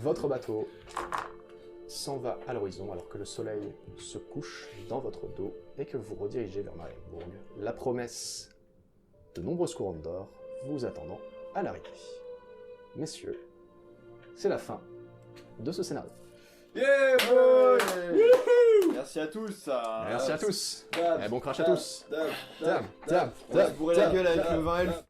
votre bateau s'en va à l'horizon alors que le soleil se couche dans votre dos et que vous redirigez vers Marienburg. La promesse de nombreuses couronnes d'or vous attendant à l'arrivée. Messieurs, c'est la fin de ce scénario. Yeah boy. Merci à tous. Merci à tous. Dab, Et bon crash à dab, tous. dab, Dab, dab, On va se dab, bourrer la dab, gueule avec dab, le vin elfe.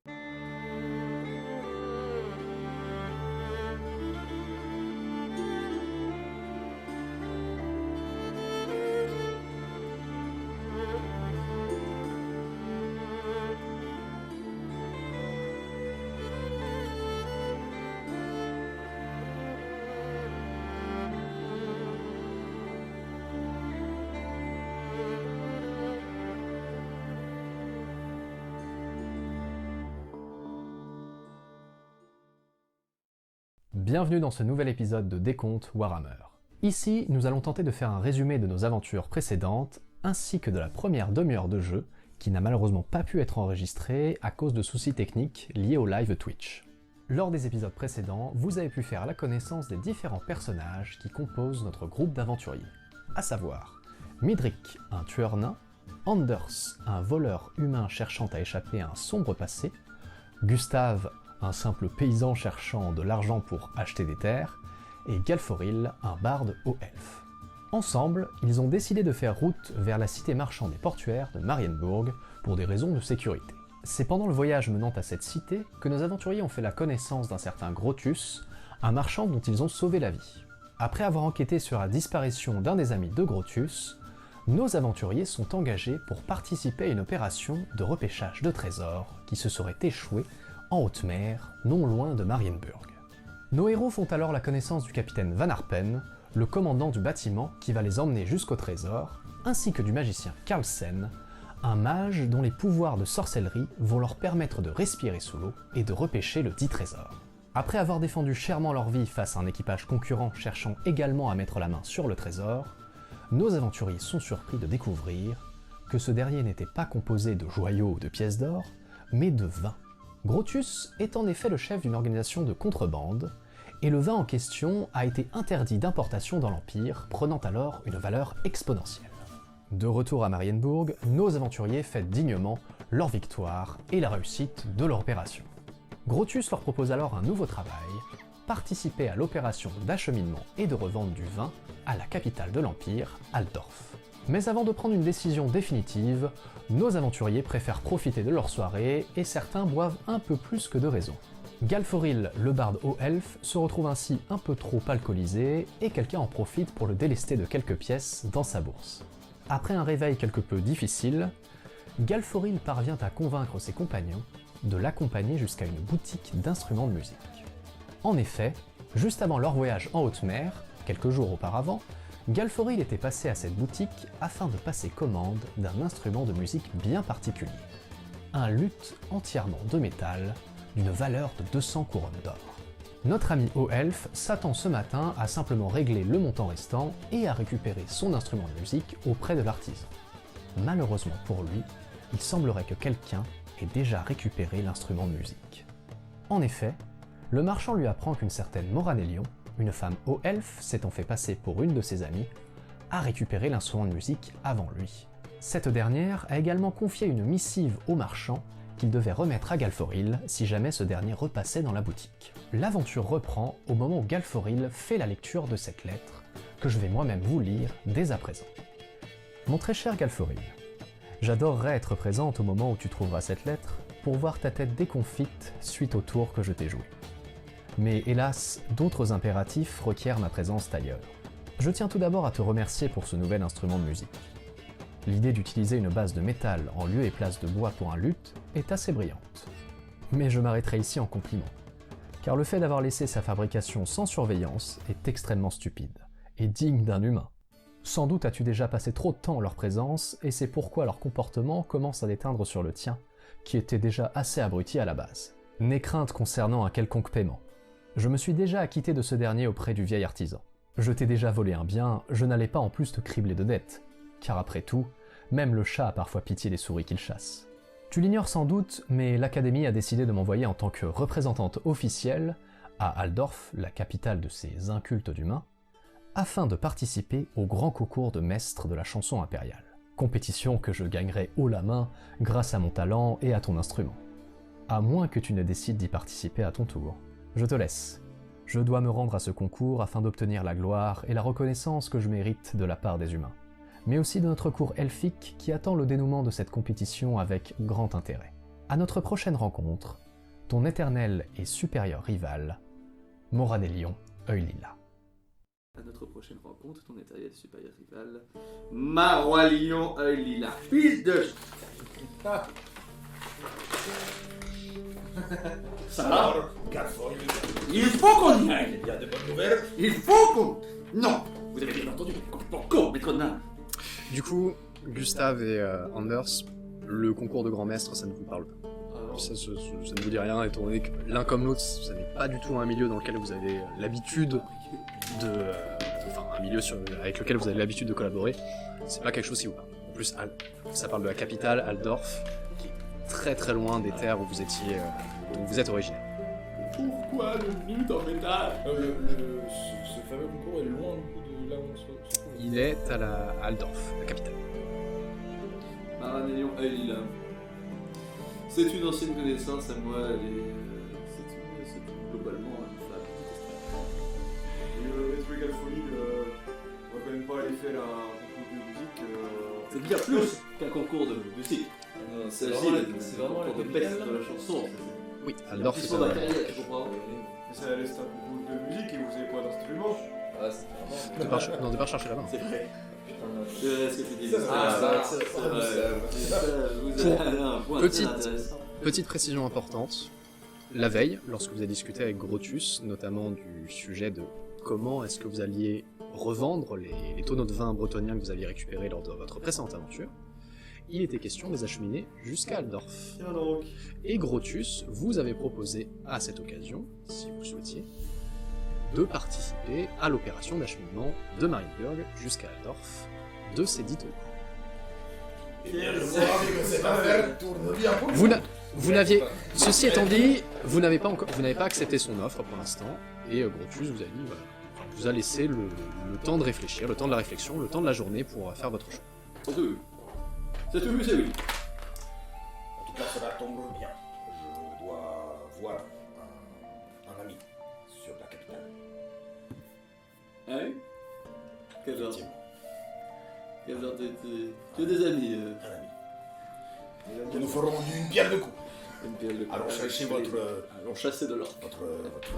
Bienvenue dans ce nouvel épisode de Décompte Warhammer. Ici, nous allons tenter de faire un résumé de nos aventures précédentes, ainsi que de la première demi-heure de jeu, qui n'a malheureusement pas pu être enregistrée à cause de soucis techniques liés au live Twitch. Lors des épisodes précédents, vous avez pu faire la connaissance des différents personnages qui composent notre groupe d'aventuriers, à savoir Midrick, un tueur nain, Anders, un voleur humain cherchant à échapper à un sombre passé, Gustave, un simple paysan cherchant de l'argent pour acheter des terres, et Galforil, un barde haut elfe. Ensemble, ils ont décidé de faire route vers la cité marchande et portuaire de Marienburg pour des raisons de sécurité. C'est pendant le voyage menant à cette cité que nos aventuriers ont fait la connaissance d'un certain Grotus, un marchand dont ils ont sauvé la vie. Après avoir enquêté sur la disparition d'un des amis de Grotus, nos aventuriers sont engagés pour participer à une opération de repêchage de trésors qui se serait échouée en haute mer, non loin de Marienburg. Nos héros font alors la connaissance du capitaine Van Arpen, le commandant du bâtiment qui va les emmener jusqu'au trésor, ainsi que du magicien Carlsen, un mage dont les pouvoirs de sorcellerie vont leur permettre de respirer sous l'eau et de repêcher le dit trésor. Après avoir défendu chèrement leur vie face à un équipage concurrent cherchant également à mettre la main sur le trésor, nos aventuriers sont surpris de découvrir que ce dernier n'était pas composé de joyaux ou de pièces d'or, mais de vin. Grotus est en effet le chef d'une organisation de contrebande, et le vin en question a été interdit d'importation dans l'Empire, prenant alors une valeur exponentielle. De retour à Marienburg, nos aventuriers fêtent dignement leur victoire et la réussite de leur opération. Grotus leur propose alors un nouveau travail, participer à l'opération d'acheminement et de revente du vin à la capitale de l'Empire, Altdorf. Mais avant de prendre une décision définitive, nos aventuriers préfèrent profiter de leur soirée et certains boivent un peu plus que de raison. Galforil, le barde haut elfe, se retrouve ainsi un peu trop alcoolisé et quelqu'un en profite pour le délester de quelques pièces dans sa bourse. Après un réveil quelque peu difficile, Galforil parvient à convaincre ses compagnons de l'accompagner jusqu'à une boutique d'instruments de musique. En effet, juste avant leur voyage en haute mer, quelques jours auparavant, Galforil était passé à cette boutique afin de passer commande d'un instrument de musique bien particulier. Un luth entièrement de métal, d'une valeur de 200 couronnes d'or. Notre ami haut elfe s'attend ce matin à simplement régler le montant restant et à récupérer son instrument de musique auprès de l'artisan. Malheureusement pour lui, il semblerait que quelqu'un ait déjà récupéré l'instrument de musique. En effet, le marchand lui apprend qu'une certaine Moranelion, une femme haut elfe s'étant fait passer pour une de ses amies, a récupéré l'instrument de musique avant lui. Cette dernière a également confié une missive au marchand qu'il devait remettre à Galforil si jamais ce dernier repassait dans la boutique. L'aventure reprend au moment où Galforil fait la lecture de cette lettre, que je vais moi-même vous lire dès à présent. Mon très cher Galforil, j'adorerais être présente au moment où tu trouveras cette lettre pour voir ta tête déconfite suite au tour que je t'ai joué. Mais hélas, d'autres impératifs requièrent ma présence ailleurs. Je tiens tout d'abord à te remercier pour ce nouvel instrument de musique. L'idée d'utiliser une base de métal en lieu et place de bois pour un luth est assez brillante. Mais je m'arrêterai ici en compliment, car le fait d'avoir laissé sa fabrication sans surveillance est extrêmement stupide, et digne d'un humain. Sans doute as-tu déjà passé trop de temps en leur présence, et c'est pourquoi leur comportement commence à déteindre sur le tien, qui était déjà assez abruti à la base. N'aie crainte concernant un quelconque paiement. Je me suis déjà acquitté de ce dernier auprès du vieil artisan. Je t'ai déjà volé un bien, je n'allais pas en plus te cribler de dettes, car après tout, même le chat a parfois pitié des souris qu'il chasse. Tu l'ignores sans doute, mais l'Académie a décidé de m'envoyer en tant que représentante officielle à Altdorf, la capitale de ces incultes d'humains, afin de participer au grand concours de maîtres de la chanson impériale. Compétition que je gagnerai haut la main grâce à mon talent et à ton instrument. À moins que tu ne décides d'y participer à ton tour. Je te laisse. Je dois me rendre à ce concours afin d'obtenir la gloire et la reconnaissance que je mérite de la part des humains, mais aussi de notre cour elfique qui attend le dénouement de cette compétition avec grand intérêt. À notre prochaine rencontre, ton éternel et supérieur rival, Moradélion Œil-Lila. À notre prochaine rencontre, ton éternel supérieur rival, Maroilion Œil-Lila. Fils de... Ça va? Alors, Garfoil, Il faut qu'on y aille. il y a de bonnes nouvelles. Il faut qu'on... Non. Vous avez bien entendu, complètement con, maître nain. Du coup, Gustave et Anders, le concours de grand maître, ça ne vous parle pas. Ça ne vous dit rien, étant donné que l'un comme l'autre, ça n'est pas du tout un milieu dans lequel vous avez l'habitude de... enfin, un milieu avec lequel vous avez l'habitude de collaborer. C'est pas quelque chose qui vous parle. En plus, ça parle de la capitale, Altdorf, qui est très très loin des terres où vous étiez... dont vous êtes originaire. Pourquoi le nul en métal? Ce fameux concours est loin de là où on se trouve. Il est à Altdorf, la capitale. Maroilion Œil-Lila. C'est une ancienne connaissance à moi, c'est globalement une femme. Et Maître Galfoli, on va quand même pas aller faire un concours de musique. C'est bien plus qu'un concours de musique. C'est C'est vraiment un concours de peste de la chanson. Oui, Altdorf, C'est c'est pour la carrière, tu comprends? Mais ça reste un concours de musique et vous avez pas d'instrument. Ouais, c'est vraiment. Non, de pas chercher là-bas. C'est vrai. Putain, C'est vrai ce que tu dis. Ça, Vous avez un point Petite- très intéressant. Petite précision importante, la veille, lorsque vous avez discuté avec Grotus, notamment du sujet de comment est-ce que vous alliez revendre les tonneaux de vin bretoniens que vous aviez récupérés lors de votre précédente aventure, il était question de les acheminer jusqu'à Altdorf. Tiens donc. Et Grotus vous avait proposé à cette occasion, si vous souhaitiez, de participer à l'opération d'acheminement de Marienburg jusqu'à Altdorf de ces 10 tonneaux. Eh bien, je vois que cette affaire tourne bien pour Vous n'aviez, ceci étant dit, vous n'avez pas accepté son offre pour l'instant, et Grotus vous a dit, voilà, vous a laissé le temps de réfléchir, le temps de la réflexion, le temps de la journée pour faire votre choix. C'est tout. C'est tout, c'est oui. En tout cas, cela tombe bien. Je dois voir un ami sur la capitale. Ah oui? Quel genre? Effectivement, Quel genre tu as des amis un ami. Et nous ferons une pierre de coups. une pierre de coups. Allons chercher votre Allons chasser de l'or.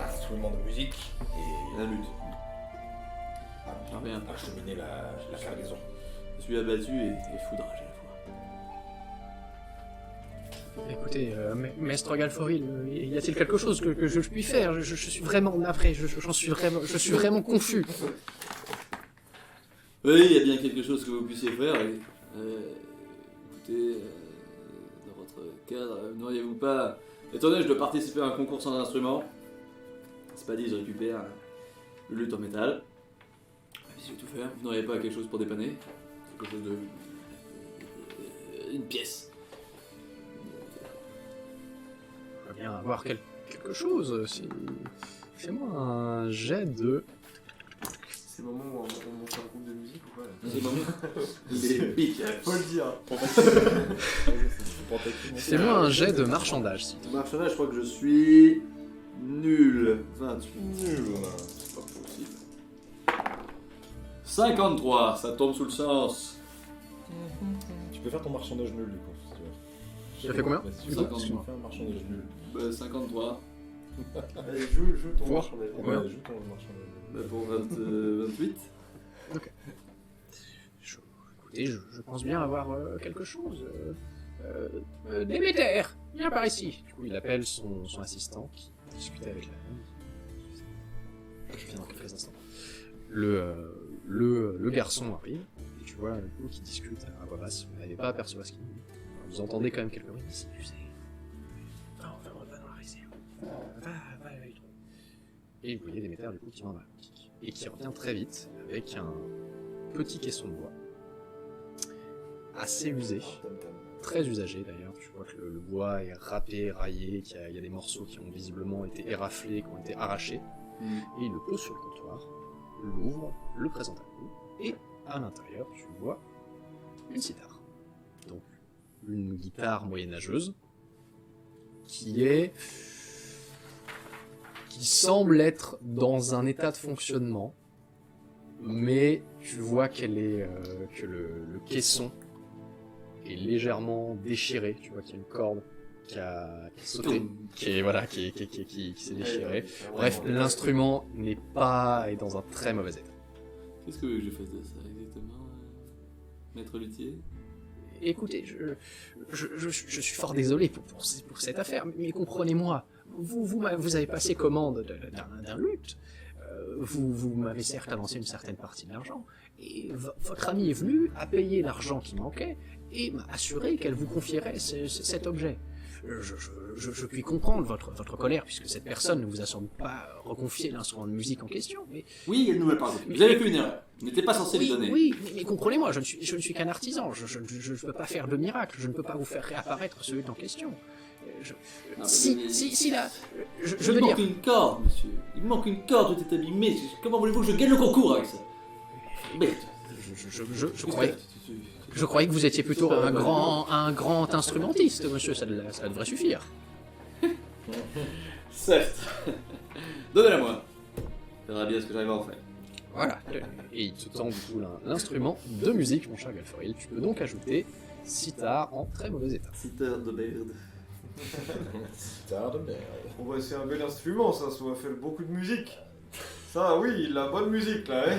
instrument de musique et La lutte. Rien. acheminer la cargaison. Je suis abattu et foudrage à la fois. Écoutez, Maître Galforil, y a-t-il quelque chose que je puis faire? Je suis vraiment navré, je suis vraiment confus. Oui, il y a bien quelque chose que vous puissiez faire. Écoutez, dans votre cadre, n'auriez-vous pas... Étant donné que je dois participer à un concours sans instrument, c'est pas dit, je récupère le luth en métal. Si je vais tout faire, vous n'auriez pas quelque chose pour dépanner? Quelque chose de... une pièce. On va bien avoir quelque chose, si... Fais-moi un jet de... C'est le moment où on monte un groupe de musique ou pas là? C'est le moment. Les pics. Faut le dire. Fais-moi un jet de marchandage, s'il te plaît. Marchandage, je crois que je suis... nul. 28. Nul. C'est pas possible. 53, ça tombe sous le sens. Tu peux faire ton marchandage nul du coup, si tu veux. Tu as fait combien? Bah, si tu 50. fais un marchandage nul. 53. Allez, joue ton Voir. marchandage. Ouais, joue ton marchandage nul. Pour 28. Écoutez, je pense bien avoir quelque chose. Déméter, viens par ici. Du coup, il appelle son assistant qui discute avec la dame. Je viens dans quelques instants. Le garçon arrive, et tu vois, du coup, qui discute à voix basse. Vous n'avez pas à percevoir ce qu'il dit. Vous entendez quand même quelques bruits. Ici, tu sais. Va dans la réserve. Va avec toi. Et vous voyez Déméter, du coup, qui va dans la boutique. Et qui revient très vite avec un petit caisson de bois. Assez usé. très usagé d'ailleurs. Tu vois que le bois est râpé, raillé, qu'il y a des morceaux qui ont visiblement été éraflés, qui ont été arrachés. Et il le pose sur le comptoir, l'ouvre, le présente à vous, et à l'intérieur, tu vois une cithare. Donc, une guitare moyenâgeuse, qui semble être dans un état de fonctionnement, mais tu vois qu'elle est que le caisson est légèrement déchiré. Tu vois qu'il y a une corde qui a sauté, qui s'est déchirée. Bref, l'instrument est dans un très mauvais état. Qu'est-ce que vous voulez que je fasse de ça exactement, maître luthier? Écoutez, je suis fort désolé pour cette affaire, mais comprenez-moi, vous avez passé commande d'un luth, vous m'avez certes avancé une certaine partie de l'argent, et votre ami est venu, a payé l'argent qui manquait, et m'a assuré qu'elle vous confierait cet objet. Je puis comprendre votre colère, puisque cette personne ne vous a sans doute pas reconfié l'instrument de musique en question, mais... Oui, elle nous l'a pas reconfié. Vous avez fait une erreur. Vous n'étiez pas censé lui donner. Oui, mais comprenez-moi, je ne suis qu'un artisan, je ne peux pas faire de miracle, je ne peux pas vous faire réapparaître celui en question. Si là... Je Il veux manque dire... une corde, monsieur. Il manque une corde, tout est abîmé. Comment voulez-vous que je gagne le concours avec ça? Merde. Je croyais que vous étiez plutôt un grand instrumentiste, monsieur, ça devrait suffire. Certes. Donnez-la moi. On verra bien ce que j'arrive à en faire. Voilà. Et il te tend du coup l'instrument de musique, mon cher Galforil. Tu peux donc ajouter sitar en très mauvais état. Sitar de merde. Tard de merde. Bon bah c'est un bel instrument ça va faire beaucoup de musique. Ça oui, la bonne musique là, hein.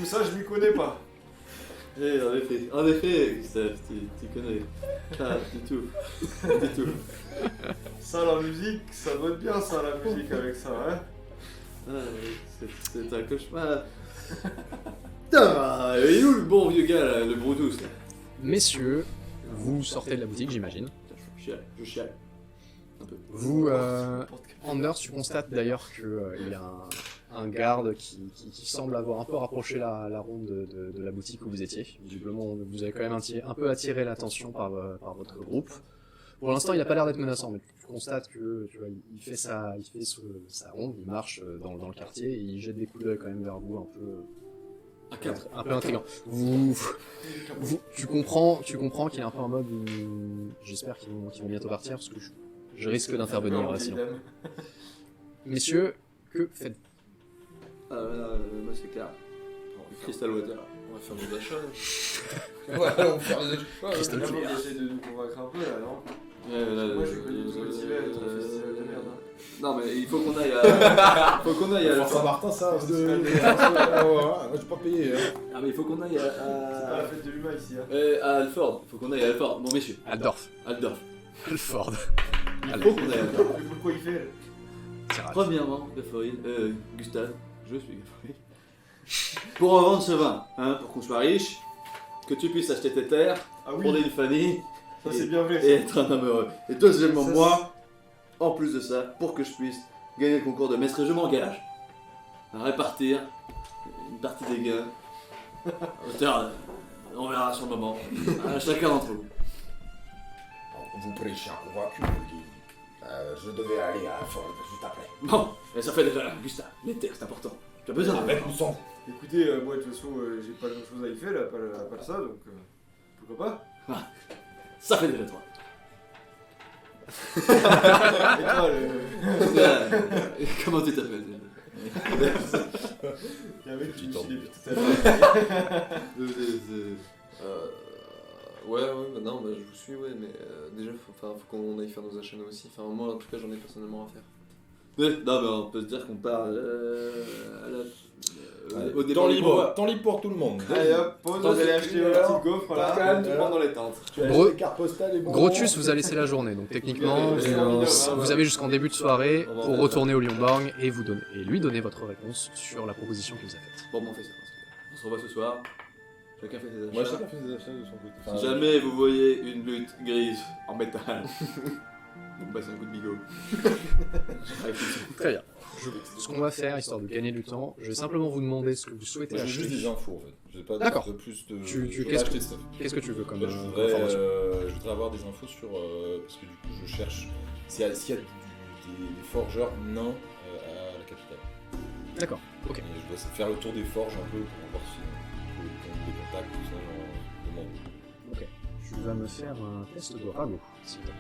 Ça je m'y connais pas. Eh, en effet, Gustave, tu connais. Ah, du tout. Du tout. Ça la musique, ça doit être bien ça la musique avec ça, hein. Ah, oui, c'est un cauchemar. Putain, il est où le bon vieux gars là, le Brutus là? Messieurs, vous sortez de la boutique, j'imagine. Putain, je chiale. Un peu. Vous, Anders, tu constates d'ailleurs qu'il y a un garde qui semble avoir un peu rapproché la ronde de la boutique où vous étiez. Visiblement, vous avez quand même un peu attiré l'attention par votre groupe. Pour l'instant, il n'a pas l'air d'être menaçant, mais tu constates que tu vois, il fait sa ronde, il marche dans le quartier et il jette des coups d'œil quand même vers vous un peu intriguant. Tu comprends qu'il est un peu en mode j'espère qu'ils vont bientôt partir parce que je risque d'intervenir sinon. Messieurs, que faites-vous? Moi c'est clair. Crystal Water. On va faire nos achats. Ouais, on va faire des achats. Crystal D'abord, Clear. essayer de nous convaincre un peu là, non? Moi je connais tout le festival de merde. Hein. Non mais il faut qu'on aille à... faut qu'on aille à... Saint-Martin, ça, moi j'ai pas payé. Ah mais il faut qu'on aille C'est pas la fête de l'humain ici, hein. à Alford. Il faut qu'on aille à Alford. Bon messieurs. Aldorf. Aldorf. Alford. Il faut qu'on aille à Alford. Mais pourquoi il fait Tirage. Premièrement, Gaforil, Gustave, je suis Gaforil. Pour en vendre ce vin, hein, pour qu'on soit riche, que tu puisses acheter tes terres, Ah oui, fonder une famille, ça c'est bien vrai. et être un homme heureux. Et deuxièmement, Ça, moi, en plus de ça, pour que je puisse gagner le concours de maître, je m'engage à répartir une partie des gains, à hauteur, on verra sur le moment, à chacun d'entre vous. Vous prêchez un convaincu, je vous le dis. Je devais aller à Ford juste après. Bon, et ça fait déjà, Gustave, les terres, c'est important. Tu as besoin de Avec ou sans. Écoutez, moi de toute façon, j'ai pas grand chose à y faire là, à part ça, donc pourquoi pas. Ça fait déjà 3. Et toi, Comment tu t'appelles? il y a un mec qui me Petit suit depuis tout à l'heure. Ouais, bah non, bah je vous suis, ouais, mais déjà, faut qu'on aille faire nos achats nous aussi. Enfin, moi, en tout cas, j'en ai personnellement à faire. Non, mais on peut se dire qu'on part au départ. Temps libre pour tout le monde. Allez hop, pause, vous allez acheter une petite gaufre là. Calme, tout le monde dans les tentes. Tu as Gros- les cartes postales et bon. Grotius vous a laissé la journée, donc techniquement vous avez jusqu'en début de soirée pour retourner au Lyonborg et lui donner votre réponse sur la proposition qu'il vous a faite. Bon, on fait ça. On se revoit ce soir. Chacun fait ses achats. Moi, chacun fait des achats de son côté. Enfin, Si jamais vous voyez une lutte grise en métal, Bon bah c'est un coup de bigot. Très bien. Ce qu'on va faire, histoire de gagner du temps, je vais simplement vous demander ce que vous souhaitez Moi, j'ai acheter. juste des infos en fait. J'ai pas D'accord. de plus de. Tu- je veux qu'est-ce pas que- acheter de stuff. Qu'est-ce que tu veux comme Bah, information je voudrais avoir des infos sur. Parce que du coup, je cherche s'il y a des forgeurs nains à la capitale. D'accord, ok. Et je dois faire le tour des forges un peu pour voir si on trouve des contacts, tout ça, genre, demande. Ok. Tu vas me faire un test de ragot, s'il te plaît.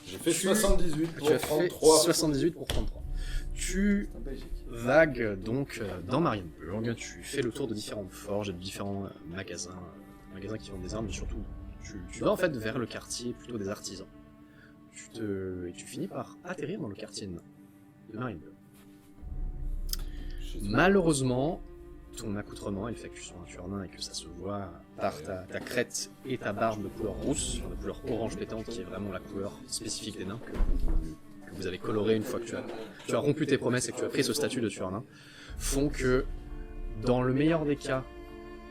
J'ai fait Tu- 78 Tu pour as fait 33. 78 pour 33. Tu En Belgique. vagues donc dans Marienburg, tu fais le tour de différentes forges et de différents magasins qui vendent des armes, mais surtout tu vas en fait vers le quartier plutôt des artisans. Et tu finis par atterrir dans le quartier nain de Marienburg. Malheureusement, ton accoutrement, et le fait que tu sois un tueur nain et que ça se voit par ta crête et ta barbe de couleur rousse, de couleur orange pétante, qui est vraiment la couleur spécifique des nains, que vous avez coloré une fois que tu as rompu tes promesses et que tu as pris ce statut de tueur nain, font que, dans le meilleur des cas,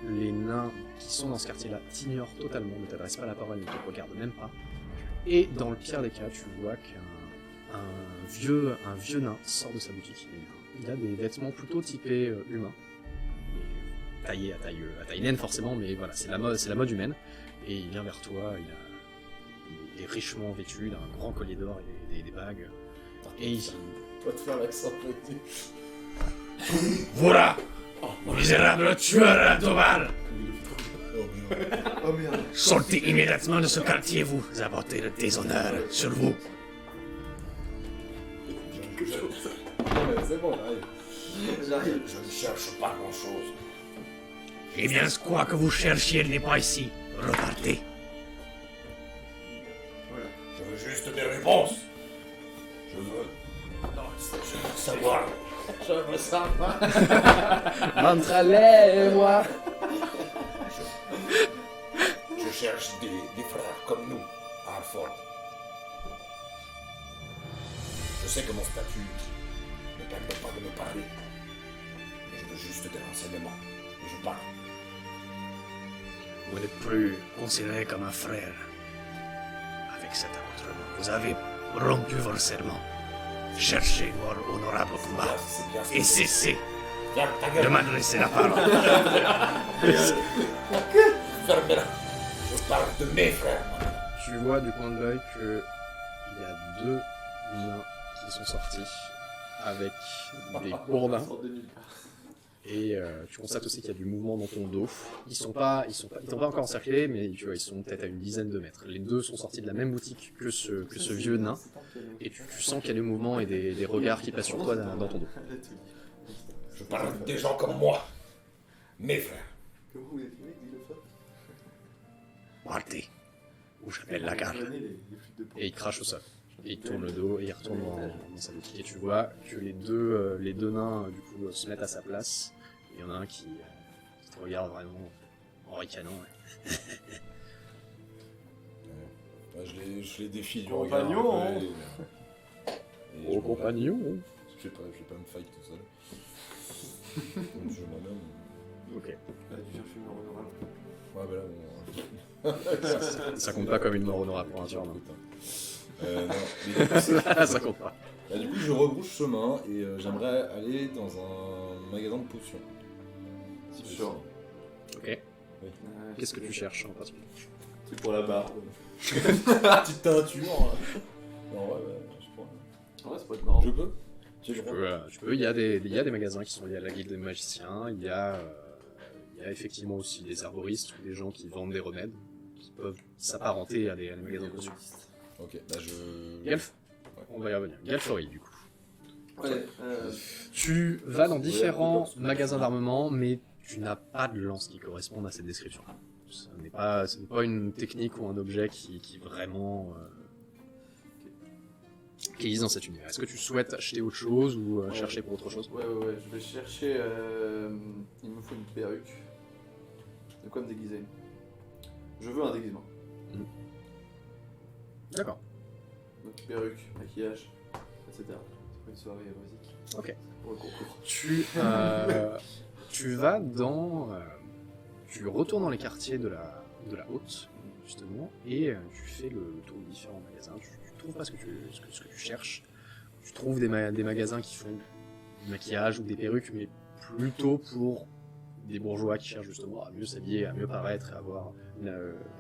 les nains qui sont dans ce quartier-là t'ignorent totalement, ne t'adressent pas la parole, ne te regardent même pas. Et dans le pire des cas, tu vois qu'un vieux nain sort de sa boutique. Il a des vêtements plutôt typés humains, taillés à taille naine forcément, mais voilà, c'est la mode humaine. Et il vient vers toi, il est richement vêtu, il a un grand collier d'or et des bagues. Et il On va te faire l'accent petit. Voilà, misérable tueur à Doval, Oh merde. sortez immédiatement de ce quartier, vous apportez le déshonneur sur vous. C'est bon, j'arrive. J'arrive. Je ne cherche pas grand-chose. Eh bien, quoi que vous cherchiez n'est pas ici. Repartez. Je veux juste des réponses. Je veux savoir. Montre-les-moi. Je cherche des frères comme nous, à Harford. Je sais que mon statut ne permet pas de me parler. Mais je veux juste des renseignements. Et je parle. Vous n'êtes plus considéré comme un frère. Avec cet accoutrement, vous avez rompu vos serments. Cherchez votre honorable combat. C'est bien, Et cessez Ferme ta de gueule. m'adresser la parole. Ferme-la. Je parle de mes frères. Tu vois du coin de l'œil que il y a deux nains qui sont sortis avec des gourdins. Et tu constates aussi qu'il y a du mouvement dans ton dos. Ils t'ont pas encore encerclé, mais tu vois, ils sont peut-être à une dizaine de mètres. Les deux sont sortis de la même boutique que ce vieux nain. Et tu sens qu'il y a des mouvements et des regards qui passent sur toi dans ton dos. Je parle des gens comme moi. Mes frères. Comment vous êtes mec, dis-le Partez. Ou j'appelle la garde. Et il crache au sol. Et il tourne le dos et il retourne dans sa boutique. Et tu vois que les deux nains du coup se mettent à sa place. Il y en a un qui te regarde vraiment en ricanant. Ouais. Ouais, je les défie du Compagnon, regard. hein. Et Au je compagnon. vais pas me fight tout seul. Je moi-même. Ok. Là, tu cherches une honorable. Ouais, bah là, Ça compte pas comme une mort honorable pour un tueur, non. Non, mais du coup, Ça compte pas. bah, du coup, je rebrouche chemin et j'aimerais aller dans un magasin de potions. Si Sûr. Ok. Qu'est-ce que tu cherches en particulier? C'est pour la barbe. Petite teinture. Non, ouais, je crois. Ouais, c'est pas être marrant. Je peux. Tu peux. Il y a des magasins qui sont liés à la guilde des magiciens. Il y a effectivement aussi des herboristes ou des gens qui vendent des remèdes qui peuvent s'apparenter à des magasins de potions. Ok, bah je. Galf, on va y revenir. Galfory, du coup. Ouais, Tu vas dans différents magasins d'armement, mais tu n'as pas de lance qui corresponde à cette description. Ce n'est pas une technique ou un objet qui vraiment qui existe dans cet univers. Est-ce que tu souhaites acheter autre chose ou chercher pour autre chose? ouais, je vais chercher. Il me faut une perruque. De quoi me déguiser? Je veux un déguisement. D'accord. Donc perruque, maquillage, etc. C'est pas une soirée basique. Ok. Pour le concours. Tu vas dans... tu retournes dans les quartiers de la Haute. justement, et tu fais le tour de différents magasins. Tu trouves pas ce que tu cherches. Tu trouves des magasins qui font du maquillage ou des perruques, mais plutôt pour des bourgeois qui cherchent justement à mieux s'habiller, à mieux paraître, et à avoir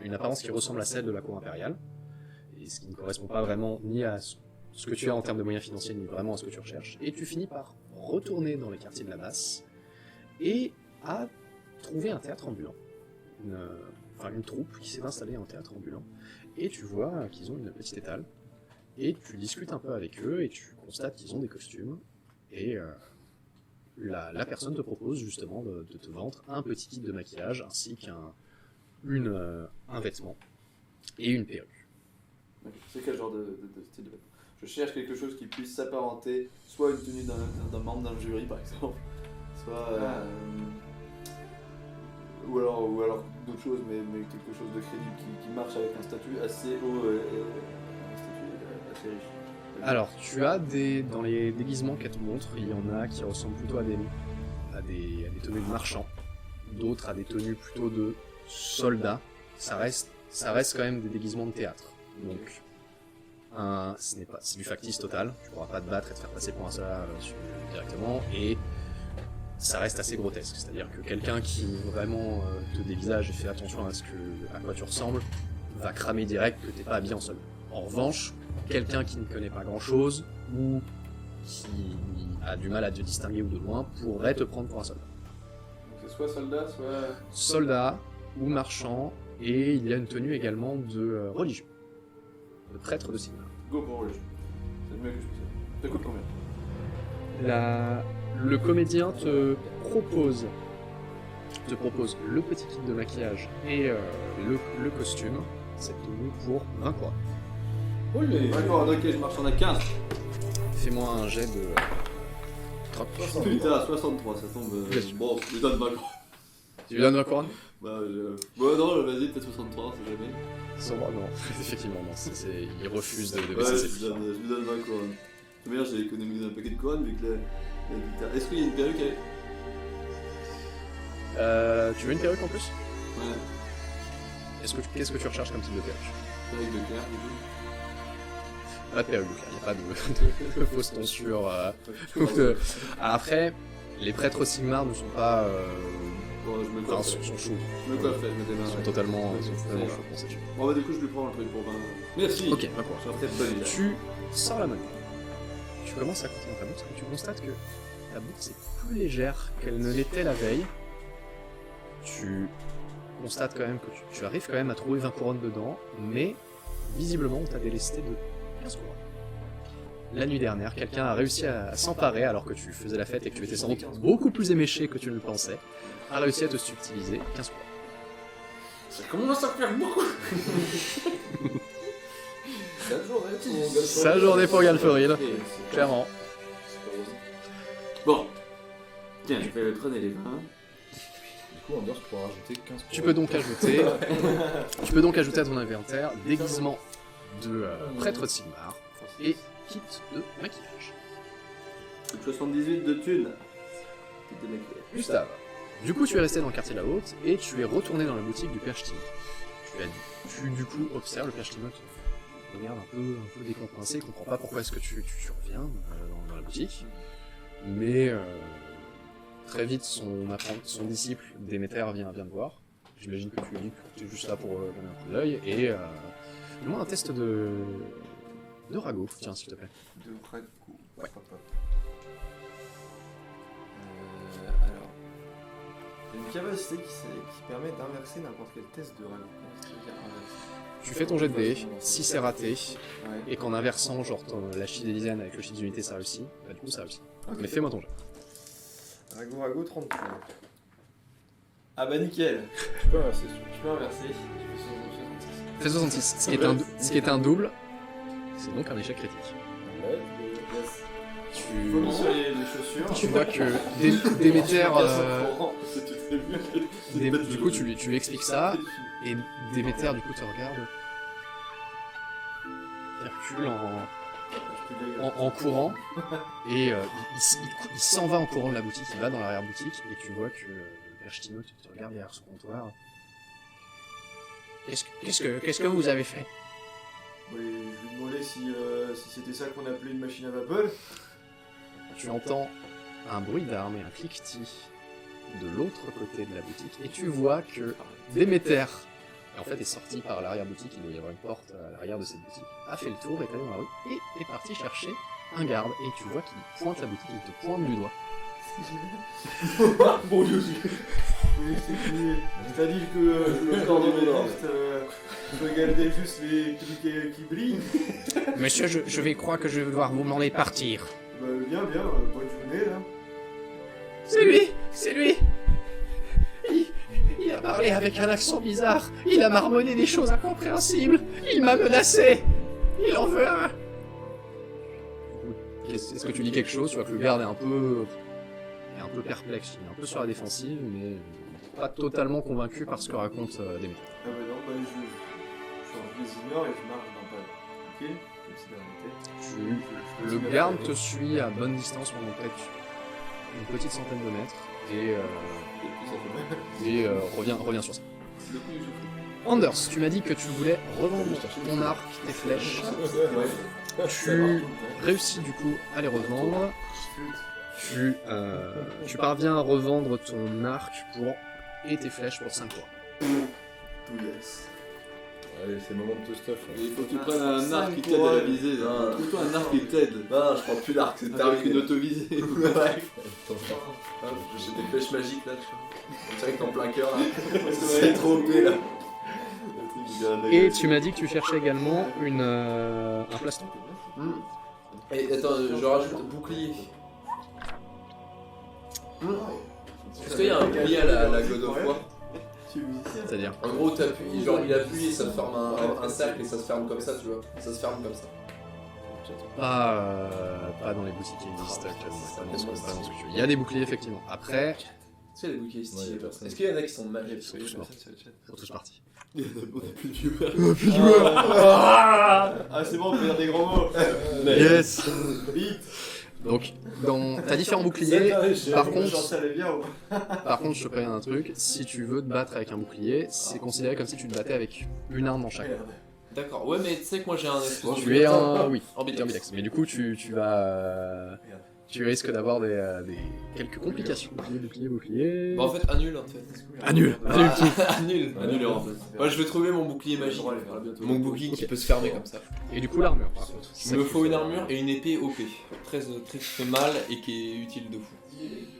une apparence qui ressemble à celle de la cour impériale, et ce qui ne correspond pas vraiment ni à ce que tu as en termes de moyens financiers, ni vraiment à ce que tu recherches. Et tu finis par retourner dans les quartiers de la Basse, et à trouver un théâtre ambulant. Une troupe qui s'est installée en théâtre ambulant, et tu vois qu'ils ont une petite étale, et tu discutes un peu avec eux, et tu constates qu'ils ont des costumes, et la personne te propose justement de te vendre un petit kit de maquillage, ainsi qu'un vêtement, et une perruque. C'est quel genre de style de vêtement? Je cherche quelque chose qui puisse s'apparenter, soit une tenue d'un membre d'un jury par exemple, soit... Ou alors d'autres choses, mais quelque chose de crédible qui marche avec un statut assez haut et un statut assez riche. Alors, tu as dans les déguisements qu'elle te montre, il y en a qui ressemblent plutôt à des tenues de marchands, d'autres à des tenues plutôt de soldats. Ça reste quand même des déguisements de théâtre. Donc, c'est du factice total. Tu pourras pas te battre et te faire passer pour un soldat directement, et ça reste assez grotesque. C'est-à-dire que quelqu'un qui vraiment te dévisage et fait attention à quoi tu ressembles va cramer direct que t'es pas habillé en soldat. En revanche, quelqu'un qui ne connaît pas grand-chose ou qui a du mal à te distinguer ou de loin pourrait te prendre pour un soldat. Donc c'est soit soldat, soit... Soldat ou marchand, et il y a une tenue également de religieux, de prêtre de Sigmar. Go pour religieux. C'est le mieux que je puisse. Ça coûte combien? Le comédien te propose le petit kit de maquillage et le costume, cette tenue pour 20 quoi. Olé. D'accord, ok, je marche en à 15. Fais-moi un jet de... Putain, 63, ça tombe... Bon, je lui donne 20 quoi. Tu lui donnes 20 couronnes? Bah non, vas-y, peut-être 63, c'est jamais. Sûrement, non. Effectivement, non. Il refuse de Ouais, baisser ses je prix. lui donne 20 couronnes. D'ailleurs, j'ai économisé un paquet de couronnes vu que la guitare... Est-ce qu'il y a une perruque avec... Tu veux une perruque en plus? Ouais, Qu'est-ce que tu recherches comme type de perruque? perruque de clair, du coup. Pas de perruque, il n'y a pas de fausse tonsure. Après, les prêtres Sigmar ne sont pas... Bon, je me Enfin, coiffe. sont chauds. Je me coiffe, je me démarre. Ils sont totalement chauds pour ça. Bon, bah du coup, je lui prends le truc pour 20. Merci. Ok, d'accord. Je ferai bonne idée. Tu sors la monnaie. Tu commences à compter dans ta bourse et tu constates que ta bourse est plus légère qu'elle ne l'était la veille. Tu constates quand même que tu arrives quand même à trouver 20 couronnes dedans, mais visiblement on t'a délesté de 15 couronnes. La nuit dernière, quelqu'un a réussi à s'emparer alors que tu faisais la fête et que tu étais sans doute beaucoup plus éméché que tu ne le pensais, a réussi à te subtiliser 15 couronnes. Ça commence à faire beaucoup. Sa journée pour Galferil, clairement. Bon. Tiens, prenez les 20. Du coup, Anders pourra rajouter 15 Tu peux donc ajouter à ton inventaire déguisement de prêtre de Sigmar et kit de maquillage. 78 de thunes. Kit de maquillage. Gustave. Du coup, tu es resté dans le quartier de la Haute et tu es retourné dans la boutique du Père Ch'timo. Tu du coup observes le Père Ch'timo qui regarde un peu décompensé, il comprend pas pourquoi est-ce que tu reviens dans la boutique. Mais très vite, son disciple, Déméter, vient te voir. J'imagine que tu es juste là pour donner un coup d'œil. Et fais-moi un test de ragot, tiens, s'il te plaît. De ragot. Ouais. Alors, j'ai une capacité qui permet d'inverser n'importe quel test de ragot. Comment est-ce que je veux dire inverser? Tu fais ton jet de dés, si c'est raté, Ouais. et qu'en inversant, genre la chie des dizaines avec le chie des unités, ça réussit, bah du coup ça réussit. Ok. Mais fais-moi ton jet. Ragot, 33. Ah bah nickel. Tu peux inverser celui-là. Je peux inverser. Je fais 66. Fais 66, ce qui est un double, c'est donc un échec critique. Faut mis sur les chaussures. Tu vois que Déméter, C'est tout du coup tu lui expliques ça, et Déméter du coup te regarde, il recule en courant, et il s'en va en courant de la boutique, il va dans l'arrière-boutique, et tu vois que Père Ch'timo te regarde derrière son comptoir. Qu'est-ce que vous avez fait? Oui, je lui demandais si c'était ça qu'on appelait une machine à vapeur. Tu entends un bruit d'armes et un cliquetis de l'autre côté de la boutique, et tu vois que Déméter, en fait, est sorti par l'arrière-boutique, il doit y avoir une porte à l'arrière de cette boutique, a fait le tour, est allé dans la rue, et est parti chercher un garde, et tu vois qu'il pointe la boutique, il te pointe du doigt. Bon Dieu. Oui, c'est-à-dire que le corps de médiste regardez juste les trucs qui brillent. Monsieur, je vais croire que je vais devoir vous demander de partir. Bah, bien, bonne journée là. C'est lui Il a parlé avec un accent bizarre, il a marmonné des choses incompréhensibles, il m'a menacé, il en veut un. Est-ce que tu dis quelque chose? Tu vois que le garde est un peu perplexe, il est un peu sur la défensive, mais pas totalement convaincu par ce que raconte Déméter. Ah bah non, bah je les ignore et je marche dans pas. Ok. Comme si de rien n'était. Le garde te suit à bonne distance pendant peut-être une petite centaine de mètres et revient sur ça. Anders, tu m'as dit que tu voulais revendre ton arc, tes flèches. Tu réussis du coup à les revendre. Tu parviens à revendre ton arc et tes flèches pour 5 points. Tout yes. Allez, c'est le moment de te stuff. Là. Il faut que tu prennes un arc qui t'aide à la viser. Trouve-toi un arc qui t'aide. Non, je prends plus d'arc, c'est Avec une auto-visée. J'ai des flèches magiques là, tu vois. On dirait que t'es en plein cœur là. C'est trop OP là. Et tu m'as dit que tu cherchais également un plaston. Et attends, je rajoute bouclier. Est-ce qu'il y a un bouclier à la God of War? C'est-à-dire En gros, t'appuies, genre il appuie et ça te ferme un cercle et ça se ferme comme ça, tu vois. Ça se ferme comme ça. Pas dans les boutiques qui existent actuellement. Pas dans ce que tu veux. Il y a des boucliers effectivement. Après, Tu sais, les boucliers stylés. Ouais, Est-ce qu'il y en a qui sont magiques? ils sont tous partis. On a plus de viewers. Ah, c'est bon, on peut dire des gros mots. Yes. Vite. Donc, t'as différents boucliers. Par J'en contre, savais bien. je te préviens un truc. Si tu veux te battre avec un bouclier, c'est considéré comme si tu te battais avec une arme dans chaque main. D'accord, ouais, mais tu sais que moi j'ai un espèce Tu es un, oui, Ambidex. ambidex. Mais du coup, tu vas, tu risques d'avoir quelques complications. Bouclier. Bah en fait, annule en fait. Annule. Annule en fait. Ouais, je vais trouver mon bouclier magique. Mon bouclier qui peut se fermer comme ça. Et du coup, l'armure, par contre. Il me faut une armure et une épée OP. Très qui fait mal et qui est utile de fou.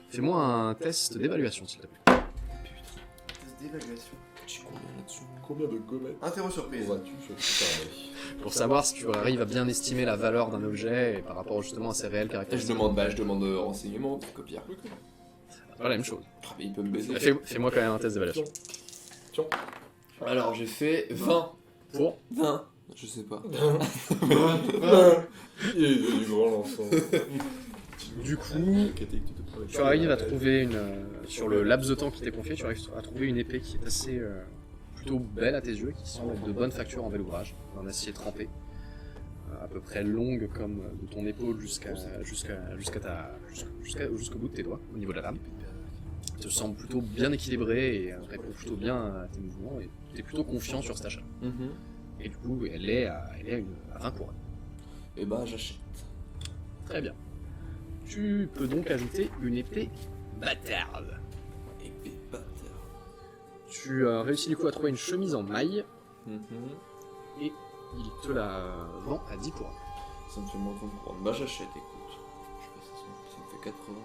Fais-moi un test d'évaluation, s'il te plaît. Test d'évaluation. J'ai combien là-dessus? Combien de gommettes Interro surprise. auras-tu sur tout ça? Pour savoir si tu arrives à bien estimer la valeur d'un objet et par rapport justement à ses réelles Je caractéristiques. demande renseignement, copier. Pas la même chose. Ah, mais il peut me baiser. Fais-moi quand même un test d'évaluation. Alors j'ai fait 20. Pour 20. Je sais pas. Il y a du grand l'enfant. Du coup, tu arrives à trouver sur le laps de temps qui t'est confié, tu arrives à trouver une épée qui est assez plutôt belle à tes yeux, qui semble être de bonne facture en bel ouvrage, en acier trempé, à peu près longue comme de ton épaule jusqu'au bout de tes doigts, au niveau de la lame. Elle te semble plutôt bien équilibrée et répond plutôt bien à tes mouvements, et tu es plutôt confiant sur cet achat. Et du coup, elle est à 20 couronnes. Et bah j'achète. Très bien. Tu peux donc ajouter une épée bâtarde. Épée bâtard. Tu réussis du coup à trouver une chemise en maille et il te la vend à 10 couronnes. Ça me fait moins 30 couronnes. Bah j'achète, écoute. Je sais pas, ça me fait 80.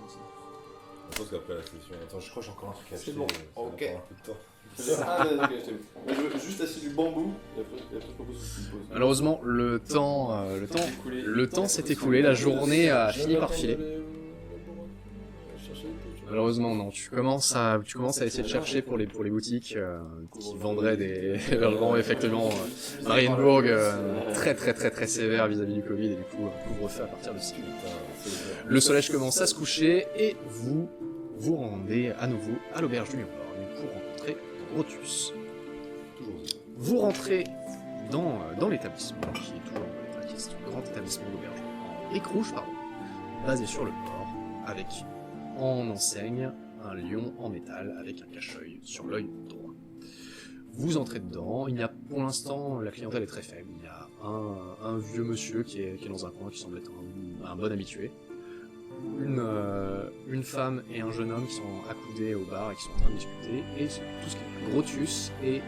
Je pense qu'après la session. Attends, je crois que j'ai encore un truc à acheter. C'est bon, ça va ok. prendre un peu de temps. Ah, ok, je t'ai vu. Je veux juste acheter du bambou et après je propose que tu me poses. Malheureusement, le temps s'est écoulé, la journée a fini par filer. Malheureusement, non. Tu commences à essayer de chercher pour les boutiques qui vendraient des vraiment effectivement Marienburg très sévère vis-à-vis du Covid et du coup couvre-feu à partir de 6 minutes. Le soleil commence à se coucher et vous vous rendez à nouveau à l'auberge du Lion-Borgne pour rencontrer Rotus. Vous rentrez dans l'établissement qui est toujours un grand établissement d'auberge en briques rouges, basé sur le port avec en enseigne un lion en métal avec un cache-œil sur l'œil droit. Vous entrez dedans, il y a pour l'instant, la clientèle est très faible, il y a un vieux monsieur qui est dans un coin qui semble être un bon habitué, une femme et un jeune homme qui sont accoudés au bar et qui sont en train de discuter, et tout ce qui est Grotius est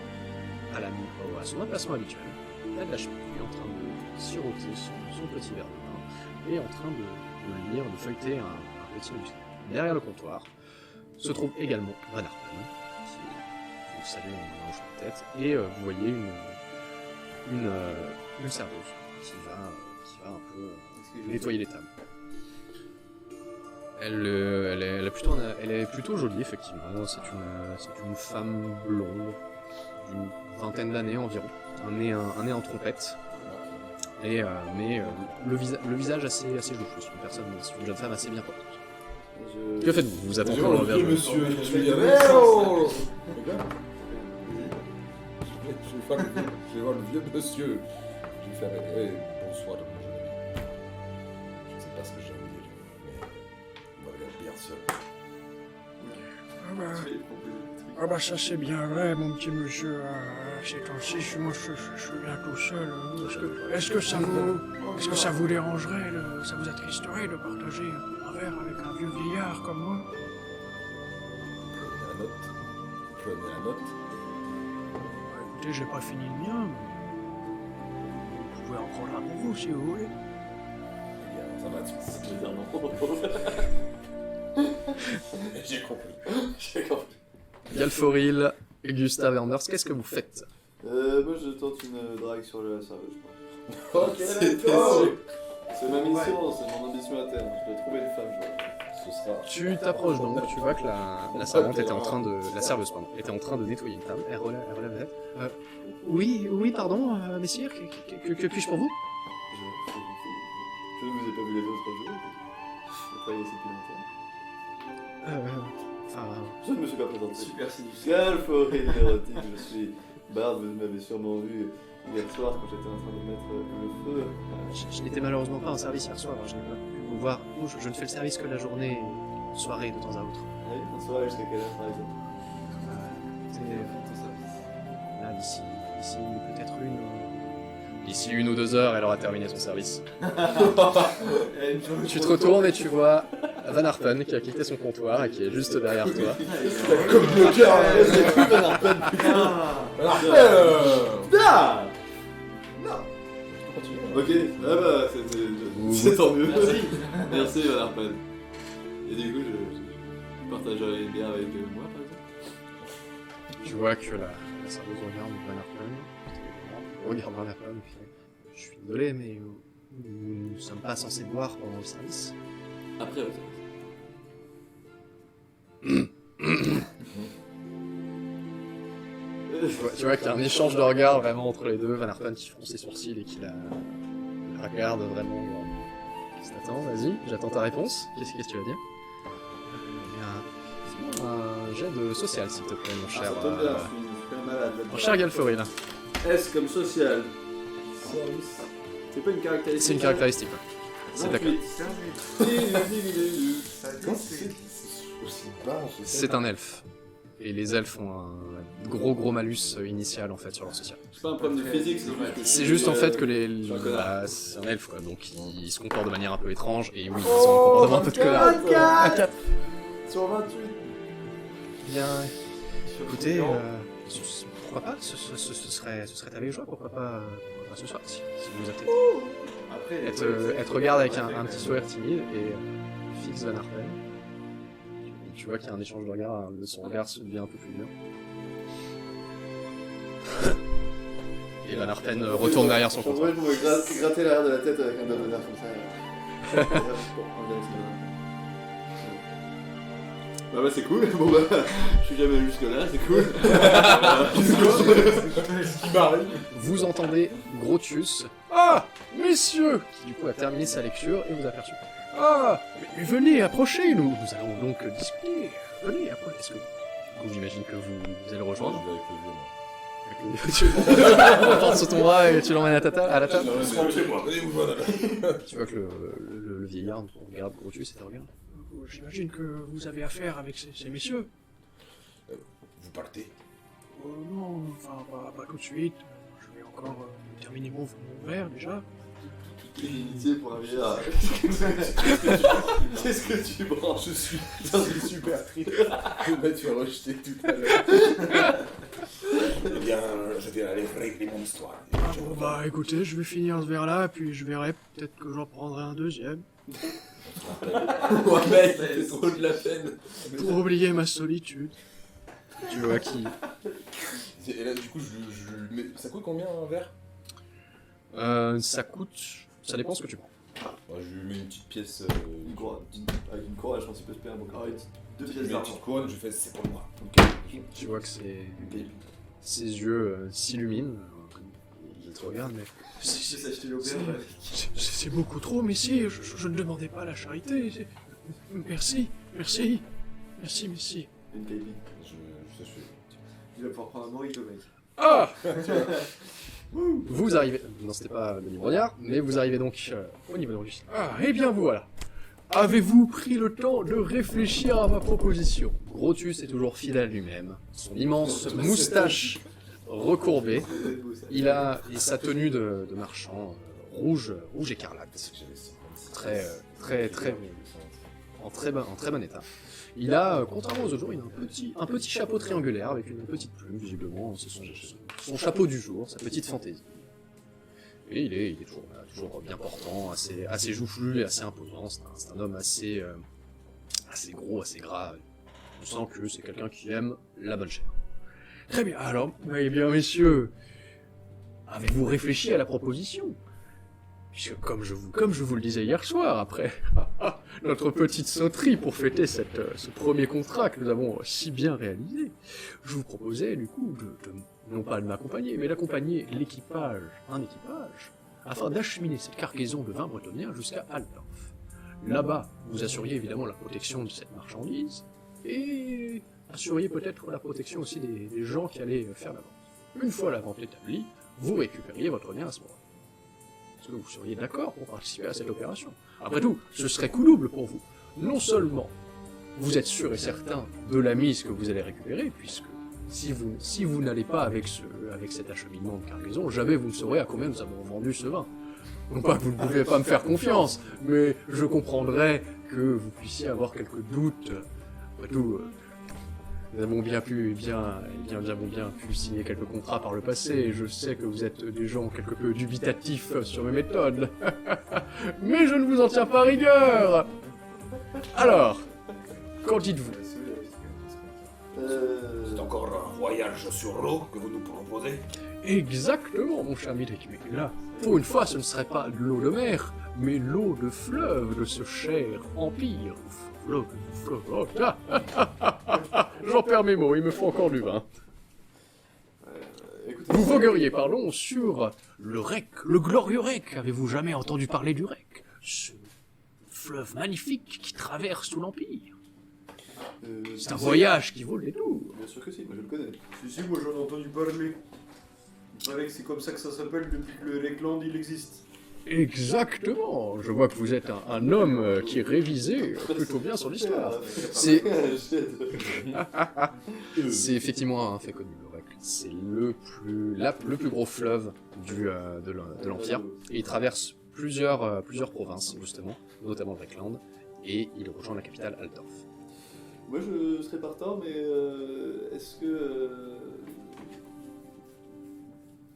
à son emplacement habituel, près de la cheminée, en train de siroter son petit verre de vin, et en train de lire, de feuilleter un petit manuscrit. Derrière le comptoir se trouve également Van Arpen, qui vous salue en hochant la tête, et vous voyez une serveuse qui va un peu nettoyer les tables. Elle est plutôt jolie, effectivement. C'est une femme blonde, d'une vingtaine d'années environ, un nez en trompette, mais le visage assez joli. C'est une jeune femme assez bien portante. Que faites-vous? Vous attendez dans l'auberge? Monsieur, je vais y aller. Je vais voir le vieux monsieur. Je vais faire bonsoir de mon jeune ami. Je ne sais pas ce que j'ai envie de dire, mais on va bien bien seul. Ah bah ça c'est bien vrai, mon petit monsieur. Ces temps-ci, moi je suis bien tout seul. Est-ce que ça vous dérangerait, ça vous attristerait de partager un verre avec un vieux vieillard comme moi? Prenez la note. Écoutez, j'ai pas fini le mien, mais vous pouvez en prendre un pour vous si vous voulez. Eh bien, ça va de suite. Je veux dire non. J'ai compris. Galforil, Gustave Anders, qu'est-ce que vous faites? Moi je tente une drague sur la serveuse, je crois. Ok, C'est ma mission, c'est mon ambition à terme. Je dois trouver une femme, je vois. Ce sera. Tu t'approches donc, tu vois que la servante était en train de... La serveuse, pardon, était en train de nettoyer une table. Elle relève la tête. Oui, pardon, messire, que puis-je pour vous? Je ne vous ai pas vu les autres jours. Je travaille ici depuis longtemps. Je ne me suis pas présenté. Super significatif. Galforil l'érotique, je suis barde, vous m'avez sûrement vu hier soir quand j'étais en train de mettre le feu. Je n'étais malheureusement pas en service hier soir, je n'ai pas pu vous voir. Je ne fais le service que la journée, soirée de temps à autre. Ah oui, en soirée jusqu'à quelle heure par exemple? Là, d'ici peut-être D'ici 1 ou 2 heures, elle aura terminé son service. Tu te retournes et tu vois Van Arpen qui a quitté son comptoir et qui est juste derrière toi. Comme le cœur. Ok, ah bah c'est tant mieux. Merci. Merci, Van Arpen. Et du coup, je partagerai une bière avec moi, par exemple. Tu vois que la serveuse regarde Van Arpen. Regarde Van Arpen et puis je suis désolé, mais nous ne sommes pas censés boire pendant le service. Après, oui. Tu vois qu'il y a un échange de regards vraiment entre les deux. Van Arpen qui fronce ses sourcils et qui la regarde vraiment. Qu'est-ce que t'attends? Vas-y, j'attends ta réponse. Qu'est-ce que tu vas dire? Fais-moi un jet de social, s'il te plaît, mon cher. Ça tombe bien, je suis un malade. Mon cher Galforil. S comme social. C'est pas une caractéristique. C'est une caractéristique, ouais. C'est d'accord. Aussi bas, C'est un elfe. Et les elfes ont un gros malus initial en fait sur leur social. C'est pas un problème de physique, C'est juste en fait que c'est un elfe quoi, donc ils se comportent de manière un peu étrange et oui, ils ont un comportement un peu de connard. 24 sur 28. Bien, écoutez, pourquoi pas, ce serait avec joie, pourquoi pas ce soir, si vous acceptez. Après, Elle te regarde avec un petit sourire timide et fixe Van Arpen. Tu vois qu'il y a un échange de regards, son regard se devient un peu plus dur. Et Van Arpen retourne derrière son comptoir. Je pourrais gratter l'arrière de la tête avec un doigt de nerf comme ça. Bah c'est cool, bon bah je suis jamais jusque là, c'est cool. Vous entendez Grotius. Ah, messieurs, qui du coup a terminé sa lecture et vous aperçut. Ah, mais venez, approchez, nous allons donc discuter. Venez, approchez. Est-ce que vous, j'imagine que vous allez le rejoindre. Tu le portes sous ton bras et tu l'emmènes à la table. Tu vois que le vieillard regarde Grotius et te regarde. J'imagine que vous avez affaire avec ces messieurs. Vous partez? Non, enfin, pas tout de suite. Je vais encore terminer mon verre déjà. Initié pour un vieillard. Qu'est-ce que tu branches? Je suis dans une super trip. Le mec, tu as rejeté tout à l'heure. Eh bien, je vais aller régler mon histoire. Et Ah je bon, reviens. bah écoutez, je vais finir ce verre-là, puis je verrai, peut-être que j'en prendrai un deuxième. Ouais, mec, ça fait trop de la peine. Pour oublier ma solitude. Tu vois qui Et là, du coup, je mets... Ça coûte combien un verre? Ça coûte... Ça dépend ce que tu prends. Moi, je lui mets une petite pièce. Une couronne. Avec une couronne, je pense qu'il peut se payer un bon Ah, ouais, deux Je pièces mets une d'argent. petite couronne, je fais c'est pour moi. Tu vois que c'est... Une pièce. Ses yeux s'illuminent. Il te regarde, mais... Je sais acheter l'opéra C'est- avec. C'est beaucoup trop, messieurs, je ne demandais pas la charité. Merci, merci, merci, merci. Une pièce. Je suis. Il va pouvoir prendre un morito, mec. Ah Vous arrivez... Non, c'était pas le Brognard, mais vous arrivez donc au niveau de l'enregistrement. Ah, eh bien voilà. Avez-vous pris le temps de réfléchir à ma proposition? Grotus est toujours fidèle à lui-même. Son immense moustache recourbée. Il a sa tenue de marchand rouge écarlate. Très en très bon état. Il a, contrairement aux autres jours, il a un petit chapeau triangulaire avec une petite plume, visiblement, c'est son chapeau du jour, sa petite fantaisie. Et il est toujours bien portant, assez joufflu et assez imposant. C'est un homme assez gros, assez gras. On sent que c'est quelqu'un qui aime la bonne chair. Très bien, alors, eh bien messieurs, avez-vous réfléchi à la proposition? Puisque comme je vous le disais hier soir, après notre petite sauterie pour fêter ce premier contrat que nous avons si bien réalisé, je vous proposais du coup non pas de m'accompagner, mais d'accompagner un équipage, afin d'acheminer cette cargaison de vin bretonien jusqu'à Altdorf. Là-bas, vous assuriez évidemment la protection de cette marchandise, et assuriez peut-être la protection aussi des gens qui allaient faire la vente. Une fois la vente établie, vous récupériez votre bien à ce moment-là. Est-ce que vous seriez d'accord pour participer à cette opération? Après tout, ce serait coup double pour vous. Non seulement vous êtes sûr et certain de la mise que vous allez récupérer, puisque si vous n'allez pas avec cet acheminement de cargaison, jamais vous ne saurez à combien nous avons vendu ce vin. Non pas que vous ne pouvez pas me faire confiance, mais je comprendrais que vous puissiez avoir quelques doutes. Après tout, nous avons bien pu signer quelques contrats par le passé, et je sais que vous êtes des gens quelque peu dubitatifs sur mes méthodes. Mais je ne vous en tiens pas rigueur. Alors, qu'en dites-vous? C'est encore un voyage sur l'eau que vous nous proposez? Exactement, mon cher Midrick, mais là, pour une fois, ce ne serait pas de l'eau de mer, mais l'eau de fleuve de ce cher empire. Fleuve. Oh, ah, j'en perds mes mots, il me faut encore du vin. Écoutez, Vous vogueriez, pardon, sur le Rec, le glorieux Rec. Avez-vous jamais entendu parler du Rec? Ce fleuve magnifique qui traverse tout l'Empire. C'est un voyage qui vaut le détour. Bien sûr que si, moi je le connais. Si, moi j'en ai entendu parler. Il paraît que c'est comme ça que ça s'appelle depuis que le Rekland il existe. Exactement. Je vois que vous êtes un homme qui est révisé plutôt bien sur l'histoire. C'est effectivement un fait connu, le Rec. C'est le plus gros fleuve de l'Empire. Et il traverse plusieurs provinces, justement, notamment le Rekland, et il rejoint la capitale Altdorf. Moi je serais partant, mais est-ce que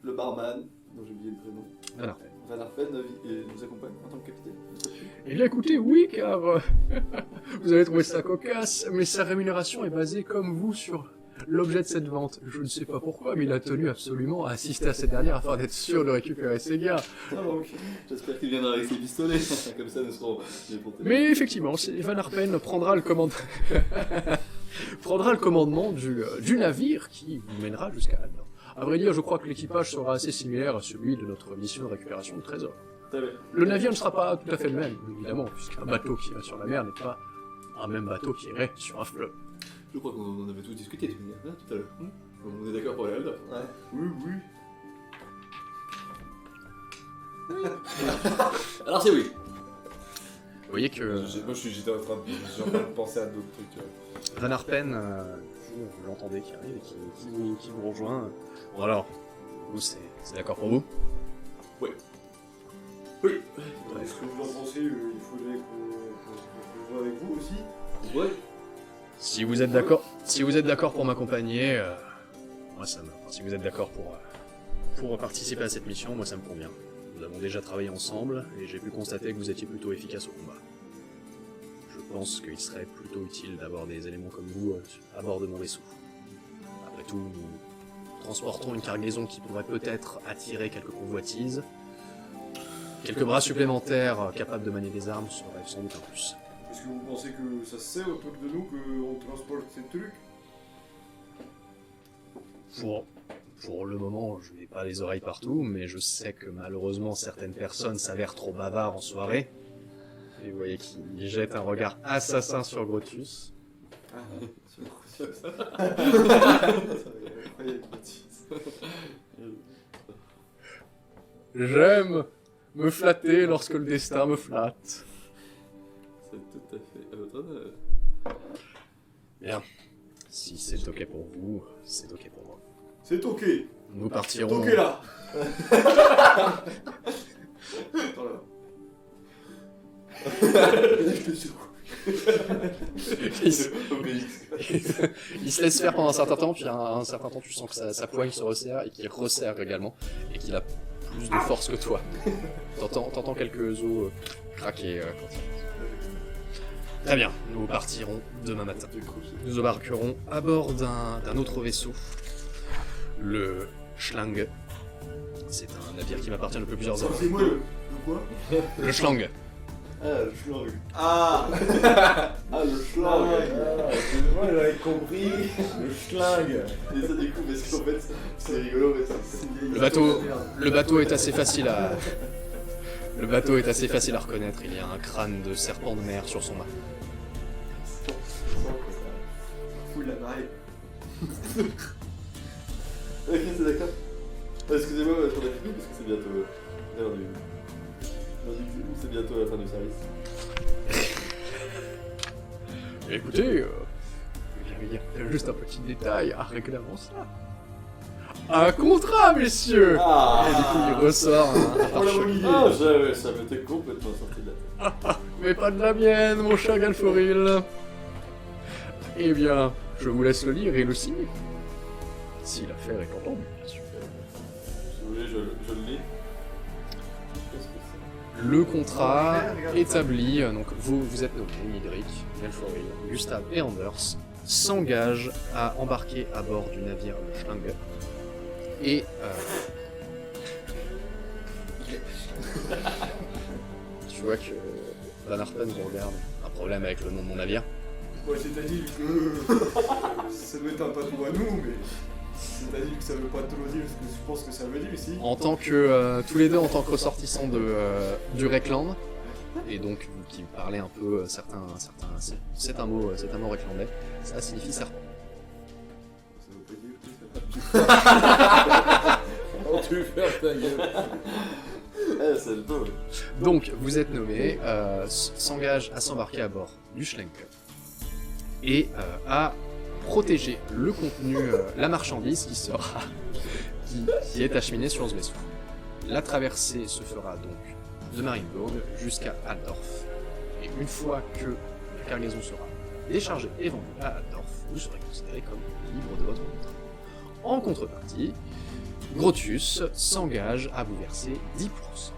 le barman, dont j'ai oublié le prénom, Van Arpen nous accompagne en tant que capitaine? Eh bien écoutez, oui, car vous avez trouvé ça cocasse, mais sa rémunération est basée comme vous sur l'objet de cette vente. Je ne sais pas pourquoi, mais il a tenu absolument à assister à cette dernière afin d'être sûr de récupérer ses gars. Ah donc, j'espère qu'il viendra avec ses pistolets, comme ça nous serons bien portés. Mais effectivement, Van Arpen prendra le commandement du navire qui vous mènera jusqu'à Aldorf. À vrai dire, je crois que l'équipage sera assez similaire à celui de notre mission de récupération de trésors. Très bien. Le navire ne sera pas tout à fait le même, évidemment, puisqu'un bateau qui irait sur la mer n'est pas un même bateau qui irait sur un fleuve. Je crois qu'on en avait tous discuté tout à l'heure. On est d'accord pour aller à Aldorf. Oui, oui. Alors c'est oui. Vous voyez que Moi, j'étais en train de penser à d'autres trucs. Van Arpen vous l'entendez qui arrive et qui vous rejoint. Bon alors, vous, c'est d'accord pour vous? Oui. Est-ce que vous en pensez il faudrait qu'on voit avec vous aussi? Ouais. Si vous êtes d'accord pour m'accompagner, moi ça me... Si vous êtes d'accord pour participer à cette mission, moi ça me convient. Nous avons déjà travaillé ensemble et j'ai pu constater que vous étiez plutôt efficace au combat. Je pense qu'il serait plutôt utile d'avoir des éléments comme vous à bord de mon vaisseau. Après tout, nous transportons une cargaison qui pourrait peut-être attirer quelques convoitises. Quelques bras supplémentaires capables de manier des armes seraient sans doute un plus. Est-ce que vous pensez que ça se sait autour de nous qu'on transporte ces trucs? Pour le moment, je n'ai pas les oreilles partout, mais je sais que malheureusement certaines personnes s'avèrent trop bavards en soirée. Et vous voyez qu'il jette un regard assassin sur Grotus. Ah, c'est Grotus. Ça va être incroyable, Grotus. J'aime me flatter lorsque le destin me flatte. C'est tout à fait à votre honneur. Bien. Si c'est ok pour vous, c'est ok pour moi. C'est ok. Nous partirons... Ok là. Attends là. Il se laisse faire pendant un certain temps, puis à un certain temps tu sens que sa poigne se resserre et qu'il resserre également, et qu'il a plus de force que toi. T'entends quelques os craquer quand il... Très bien, nous partirons demain matin. Nous embarquerons à bord d'un autre vaisseau, le Schlang. C'est un navire qui m'appartient depuis plusieurs années. C'est moi le quoi? Le Schlang. Ah, le schlang. Ah. Ah, le schlang. Moi, j'avais compris. Le schlang. Et ça, du coup, parce qu'en fait, c'est rigolo, mais c'est... Le bateau est assez facile à... Le bateau est assez facile à reconnaître. Il y a un crâne de serpent de mer sur son mât. Fouille la marée. Ok, c'est d'accord. Excusez-moi, je t'en ai fini parce que c'est bientôt l'heure du... C'est bientôt la fin du service. Écoutez, il y a juste un petit détail à régler avant ça. Un contrat, messieurs. Ah. Et du coup, il ressort un parchemin. Ah, ça m'était complètement sorti de la tête. Mais pas de la mienne, mon cher Galforil. Eh bien, je vous laisse le lire et le signer. Si l'affaire est entendue, bien sûr. Si vous voulez, je le lis. Qu'est-ce que c'est? Le contrat établi, donc vous êtes nommés, Midrick, Galforil, Gustave et Anders, s'engagent à embarquer à bord du navire le Schlang. Et tu vois que Van Harpen vous regarde. Un problème avec le nom de mon navire? Ouais, c'est-à-dire que ça doit être un patou à nous, mais c'est-à-dire que ça veut pas trop dire ce que je pense que ça veut dire ici. En tant que tous les deux en tant que ressortissants du Rekland, et donc qui parlaient un peu certains c'est un mot réclandais, ça signifie serpent. Ça veut pas dire que ça. Oh, tu fermes ta gueule. Eh, c'est le beau. Donc vous êtes nommés, s'engagent à s'embarquer à bord du Schlenk et à protéger le contenu, la marchandise qui est acheminée sur ce vaisseau. La traversée se fera donc de Marienburg jusqu'à Altdorf. Et une fois que la cargaison sera déchargée et vendue à Altdorf, vous serez considéré comme libre de votre contrat. En contrepartie, Grotius s'engage à vous verser 10%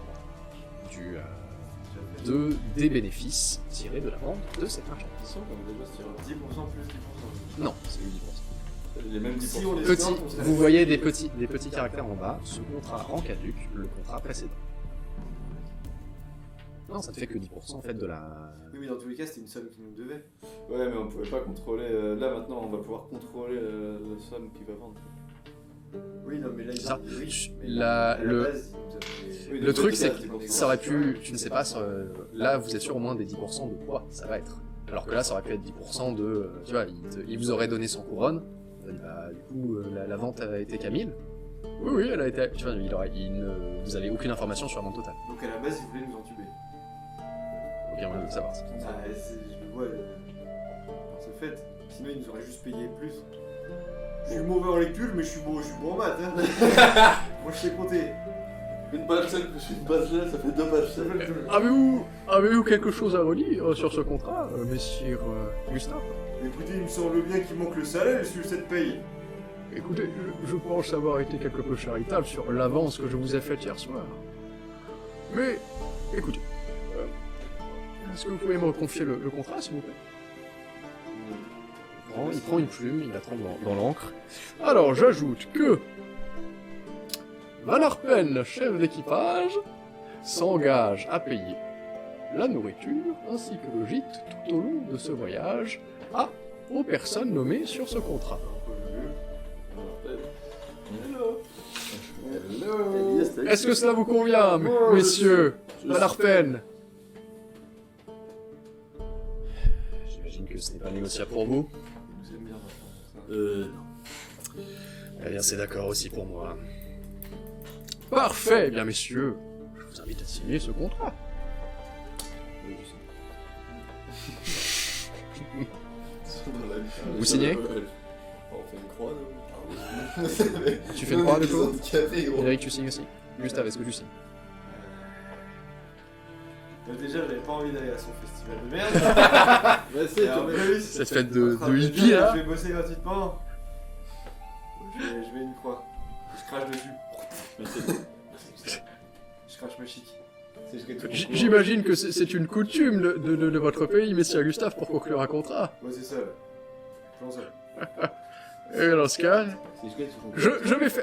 des bénéfices tirés de la vente de cette marchandise. On déjà sur 10% plus 10%. Non, c'est du 10%. Les mêmes 10%. Si on les Petit, sort, on se vous voyez des petits caractères en bas, ce contrat rend caduc le contrat précédent. Non, ça ne fait que 10% en fait de la... Oui, mais dans tous les cas, c'était une somme qui nous devait. Ouais, mais on pouvait pas contrôler. Là, maintenant, on va pouvoir contrôler la somme qu'il va vendre. Oui, non, mais là, C'est ça. oui, mais La- à la le- base, il nous a fait- Oui, Le donc, truc, c'est c'est ça, que ça aurait pu, tu ne sais pas, là vous êtes sûr au moins des 10% de quoi ça va être. Alors que là, ça aurait pu être 10% de, tu vois, il vous aurait donné 100 couronnes, vous avez dit, bah, du coup, la vente a été qu'à 1000. Oui, elle a été, tu vois, vous avez aucune information sur la vente totale. Donc à la base, il voulait nous entuber. Aucun moyen de le savoir. Ah, je le vois dans ce fait. Sinon, ils nous auraient juste payé plus. Je suis mauvais en lecture, mais je suis bon en maths. Hein. Moi, je sais compter. Une page seule plus une page là, ça fait 2 pages seules. Avez-vous quelque chose à redire sur ce contrat, messire Gustave? Écoutez, il me semble bien qu'il manque le salaire sur cette paye. Écoutez, je pense avoir été quelque peu charitable sur l'avance que je vous ai faite hier soir. Mais, écoutez, est-ce que vous pouvez me confier le contrat, s'il vous plaît? Il prend une plume, il la trempe dans l'encre. Alors, j'ajoute que Van Arpen, chef d'équipage, s'engage à payer la nourriture ainsi que le gîte tout au long de ce voyage aux personnes nommées sur ce contrat. Est-ce que cela vous convient, messieurs Van Arpen? J'imagine que ce n'est pas négociable pour vous. Vous aimez bien Non. Eh bien, c'est d'accord aussi pour moi. Parfait, eh bien messieurs, je vous invite à signer ce contrat. Vous signez? On fait une croix, non? Tu fais une croix, du coup? Handicapé, gros. Eric, tu signes aussi? Gustave, est-ce que tu signes? Déjà, j'avais pas envie d'aller à son festival de merde. Vas-y, Et en plus, Cette fête de je hippie, là? vais bosser gratuitement. Je mets une croix. Je crache dessus. Je crache ma chic. J'imagine que c'est une coutume de votre pays, messieurs Gustave, pour conclure un contrat. Ouais, c'est ça. Comment ça? Et dans ce cas, Si je gagne, tu comprends.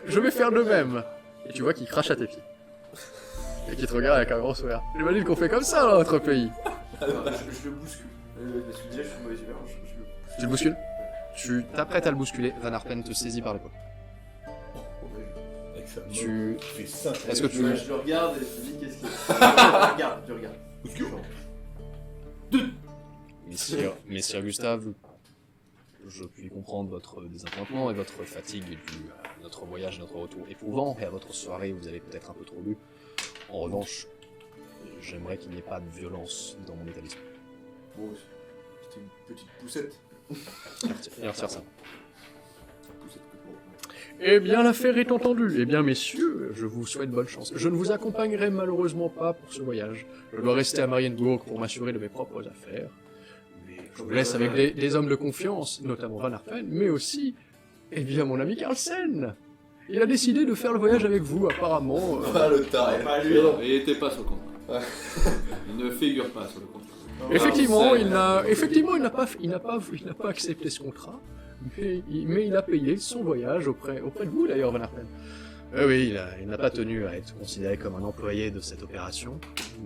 je vais faire de même. Et tu vois qu'il crache à tes pieds. Et qu'il te regarde avec un grand sourire. J'imagine qu'on fait comme ça dans notre pays. Je le bouscule. Parce que déjà, je suis mauvais humeur. Je le bouscule. Tu le bouscules? Tu t'apprêtes à le bousculer. Van Arpen te saisit par l'épaule. Avec sa main, Tu... il fait ça. Est-ce que tu... Je le regarde et je me dis qu'est-ce qu'il y a. Tu regardes. Messire Gustave, je puis comprendre votre désappointement et votre fatigue due à notre voyage et notre retour éprouvant, et à votre soirée où vous avez peut-être un peu trop bu. En revanche, j'aimerais qu'il n'y ait pas de violence dans mon établissement. Bon, c'était une petite poussette. Il retire ça. Poussette que pour. Eh bien, l'affaire est entendue. Eh bien, messieurs, je vous souhaite bonne chance. Je ne vous accompagnerai malheureusement pas pour ce voyage. Je dois rester à Marienbourg pour m'assurer de mes propres affaires. Mais je vous laisse avec des hommes de confiance, notamment Van Arpen, mais aussi, eh bien, mon ami Carlsen. Il a décidé de faire le voyage avec vous, apparemment. Ah, le taré. Pas lui. Il n'était pas sur le contrat. Il ne figure pas sur le contrat. Effectivement, il n'a pas accepté ce contrat, mais il a payé son voyage auprès de vous d'ailleurs, Van Arpen. Oui, il n'a pas tenu à être considéré comme un employé de cette opération,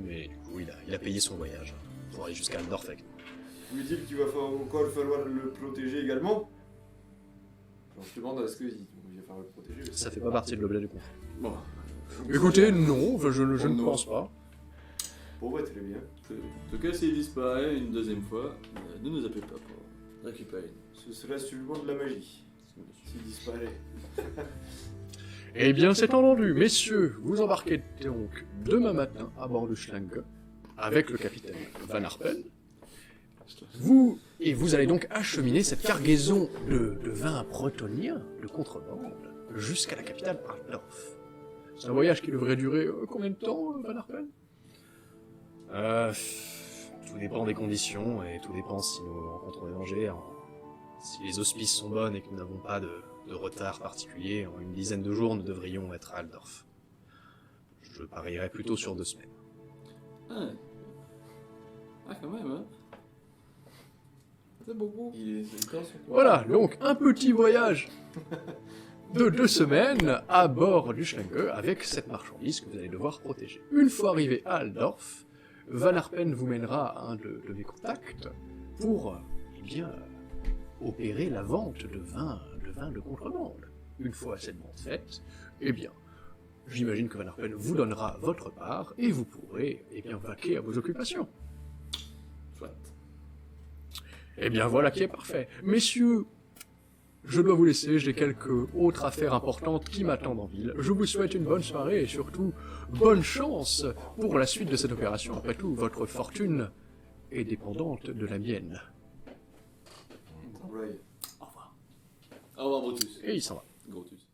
mais du coup, il a payé son voyage pour aller jusqu'à Aldorf avec nous. Lui dit qu'il va encore falloir le protéger également. Alors, je te demande est-ce qu'il va falloir le protéger aussi. Ça fait pas partie de l'objet du contrat. Bon. Écoutez, non, je ne pense pas. Bon, ouais, très bien. En tout cas, s'il disparaît une deuxième fois, ne nous appelez pas pour récupérer. Ce serait sûrement de la magie. S'il disparaît. Eh bien, c'est entendu, messieurs, vous embarquez donc demain matin à bord du Schlange avec le capitaine Van Arpen. Vous allez donc acheminer cette cargaison de vin bretonien, de contrebande, jusqu'à la capitale Altdorf. C'est un voyage qui devrait durer combien de temps, Van Arpen? Tout dépend des conditions, et tout dépend si nous rencontrons des dangers. Si les auspices sont bonnes et que nous n'avons pas de retard particulier, en une dizaine de jours, nous devrions être à Altdorf. Je parierais plutôt sur 2 semaines. Ah, quand même, hein. C'est beaucoup. Voilà, donc un petit voyage de 2 semaines à bord du Schlange avec cette marchandise que vous allez devoir protéger. Une fois arrivé à Altdorf, Van Arpen vous mènera à un de mes contacts pour, opérer la vente de vin de contrebande. Une fois cette vente faite, j'imagine que Van Arpen vous donnera votre part et vous pourrez, vaquer à vos occupations. Soit. Eh bien, voilà qui est parfait. Messieurs, je dois vous laisser, j'ai quelques autres affaires importantes qui m'attendent en ville. Je vous souhaite une bonne soirée et surtout, bonne chance pour la suite de cette opération. Après tout, votre fortune est dépendante de la mienne. soleil. Au revoir. Au revoir, Brutus. Et il s'en va. Grotus.